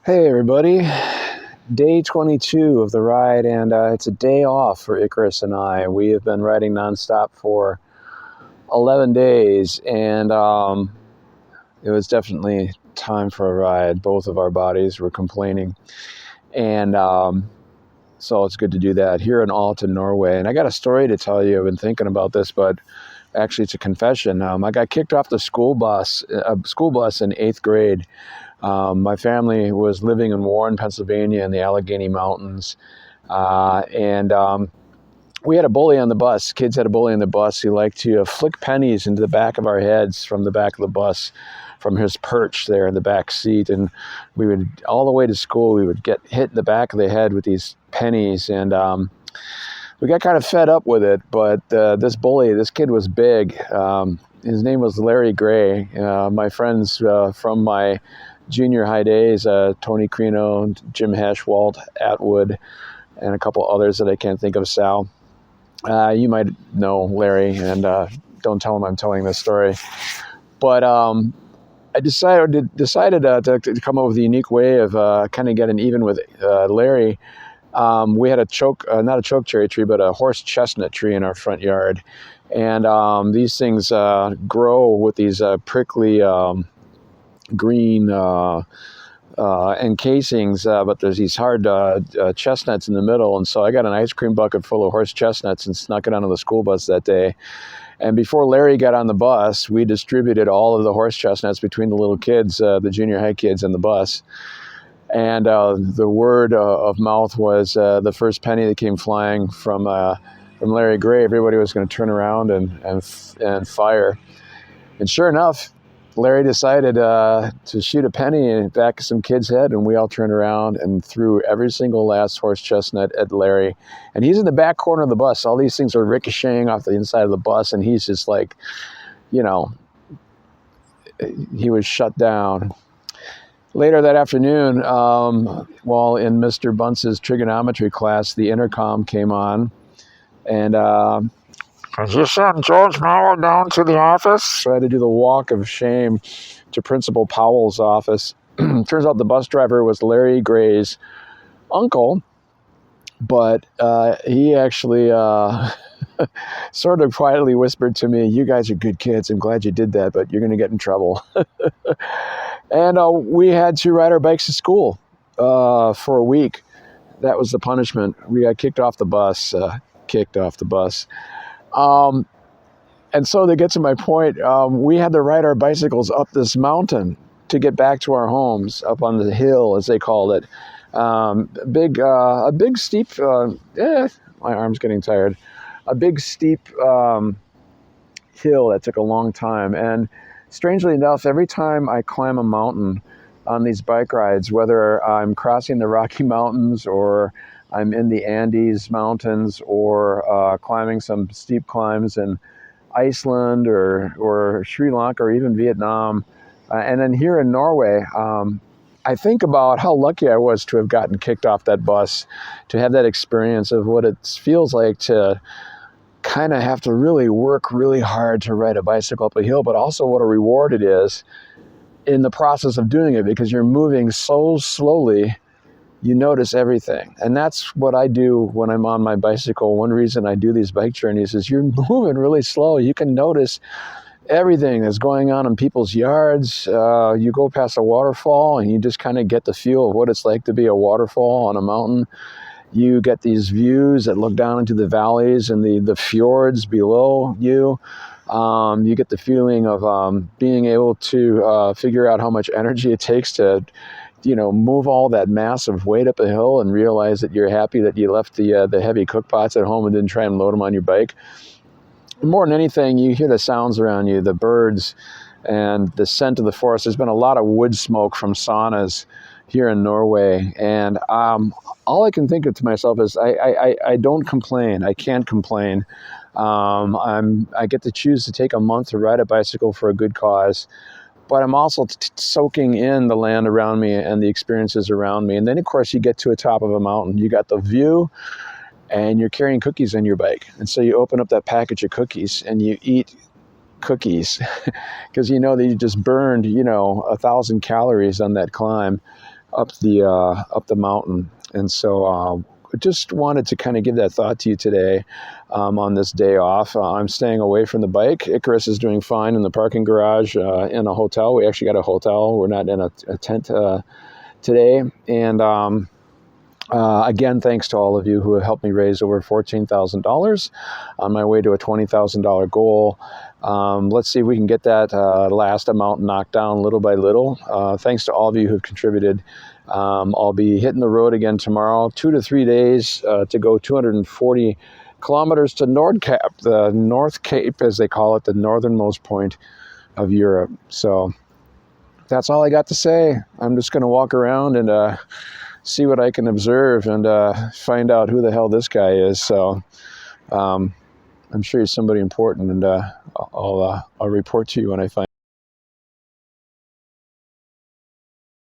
Hey everybody, day 22 of the ride, and it's a day off for Icarus and I. We have been riding nonstop for 11 days, and it was definitely time for a ride. Both of our bodies were complaining, and so it's good to do that here in Alton, Norway. And I got a story to tell you. I've been thinking about this, but actually it's a confession. I got kicked off the school bus in 8th grade. My family was living in Warren, Pennsylvania in the Allegheny Mountains. And we had a bully on the bus. Kids had a bully on the bus. He liked to flick pennies into the back of our heads from the back of the bus, from his perch there in the back seat. And we would, all the way to school, we would get hit in the back of the head with these pennies. And we got kind of fed up with it. But this kid was big. His name was Larry Gray. My friends from my junior high days, Tony Crino, Jim Hashwald, Atwood, and a couple others that I can't think of, Sal. You might know Larry, and don't tell him I'm telling this story. But I decided to come up with a unique way of kind of getting even with Larry. We had not a choke cherry tree, but a horse chestnut tree in our front yard. And these things grow with these prickly green encasings, but there's these hard chestnuts in the middle. And so I got an ice cream bucket full of horse chestnuts and snuck it onto the school bus that day. And before Larry got on the bus, we distributed all of the horse chestnuts between the little kids, the junior high kids in the bus. And the word of mouth was the first penny that came flying from Larry Gray, everybody was going to turn around and fire. And sure enough, Larry decided to shoot a penny in the back of some kid's head, and we all turned around and threw every single last horse chestnut at Larry. And he's in the back corner of the bus. All these things are ricocheting off the inside of the bus, and he's just like, he was shut down. Later that afternoon, while in Mr. Bunce's trigonometry class, the intercom came on, and "Can you send George Mohr down to the office?" So I had to do the walk of shame to Principal Powell's office. Turns out the bus driver was Larry Gray's uncle, but he actually sort of quietly whispered to me, "You guys are good kids. I'm glad you did that, but you're going to get in trouble." And we had to ride our bikes to school for a week. That was the punishment. We got kicked off the bus. And so to get to my point, we had to ride our bicycles up this mountain to get back to our homes, up on the hill, as they called it. A big steep, my arm's getting tired. A big steep hill that took a long time. And strangely enough, every time I climb a mountain on these bike rides, whether I'm crossing the Rocky Mountains or I'm in the Andes Mountains or climbing some steep climbs in Iceland or Sri Lanka or even Vietnam. And then here in Norway, I think about how lucky I was to have gotten kicked off that bus, to have that experience of what it feels like to kind of have to really work really hard to ride a bicycle up a hill, but also what a reward it is in the process of doing it, because you're moving so slowly. You notice everything. And that's what I do when I'm on my bicycle. One reason I do these bike journeys is you're moving really slow. You can notice everything that's going on in people's yards. You go past a waterfall and you just kind of get the feel of what it's like to be a waterfall on a mountain. You get these views that look down into the valleys and the fjords below you. You get the feeling of being able to figure out how much energy it takes to move all that massive weight up a hill and realize that you're happy that you left the heavy cook pots at home and didn't try and load them on your bike. More than anything, you hear the sounds around you, the birds and the scent of the forest. There's been a lot of wood smoke from saunas here in Norway. And all I can think of to myself is I don't complain. I can't complain. I get to choose to take a month to ride a bicycle for a good cause. But I'm also soaking in the land around me and the experiences around me. And then, of course, you get to the top of a mountain. You got the view, and you're carrying cookies on your bike. And so you open up that package of cookies, and you eat cookies because that you just burned, 1,000 calories on that climb. up the mountain. And so just wanted to kind of give that thought to you today on this day off. I'm staying away from the bike. Icarus is doing fine in the parking garage in a hotel. We actually got a hotel. We're not in a tent today. And again, thanks to all of you who have helped me raise over $14,000 on my way to a $20,000 goal. Let's see if we can get that last amount knocked down little by little. Thanks to all of you who have contributed. I'll be hitting the road again tomorrow, 2 to 3 days to go 240 kilometers to Nordkap, the North Cape, as they call it, the northernmost point of Europe. So that's all I got to say. I'm just going to walk around and see what I can observe and find out who the hell this guy is. So I'm sure he's somebody important, and I'll report to you when I find